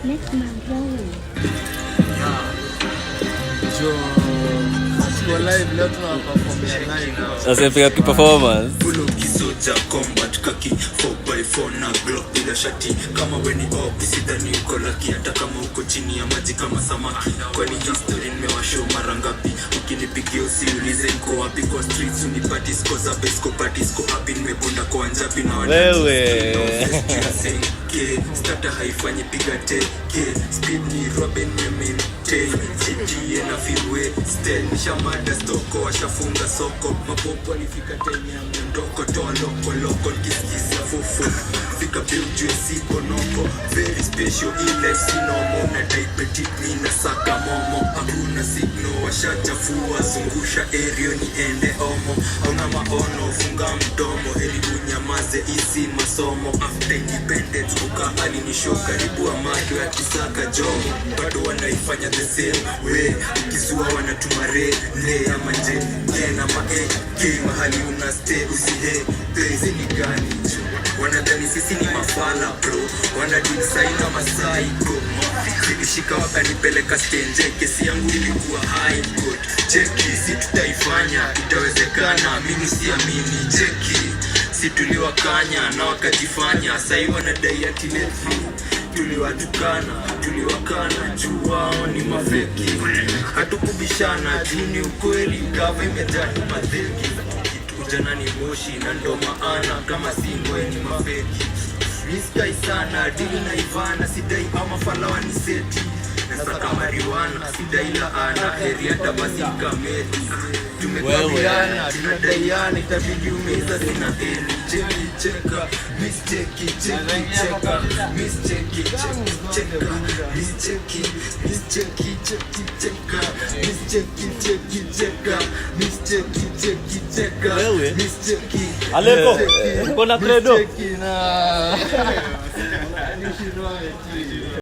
Next month rolling. Sasa piga performance. Full kisoja combat kaki 4x4 na glock bila shati kama weni ofisi dhani uko lucky hata kama uko chini ya maji kama samaki kwani history nimewashow mara ngapi ukinipigia usiulize niko wapi kwa streets unipati siko za best party siko happy nimebonda kwa anjapi na wewe starter haifanyi piga teke speed ni Robin Yemin GTA na freeway stay nishamada stoko washafunga soko mapopo alifika 10 ya mndoko toa loko kisikisi fufu fika build sipo noko very special ile sinomo na type tip na saka momo hakuna signal washachafua zungusha area niende omo hauna maono funga mdomo heri unyamaze isi masomo after independence kuka alinishow karibu amado ya kisaka jomo bado wanaifanya the same way ukizua wanatumare le ama nje na mae mahali una stay usihe hizi ni gani wanadhani sisi ni mafala bro wanadinsaina masaiko zilishika wakanipeleka stenje kesi yangu ilikuwa high court cheki si tutaifanya itawezekana mimi siamini cheki si tuliwakanya na wakajifanya sai wanadai ati tuliwakana juu wao ni mafeki hatukubishana juu ni ukweli gava imejaa madheki ujana ni moshi na ndo maana kama singwe ni mafeki niskai sana dili na ivana sidai ama falawa ni seti nasaka mariwana sidai laana heri hata basi kameti tumekabiana tunadaiana itabidi umeza sina eni cheki cheka misteki cheki cheka misteki cheka misteki cheki cheka misteki cheka misteki cheka misteki Aleko, kuna credo. na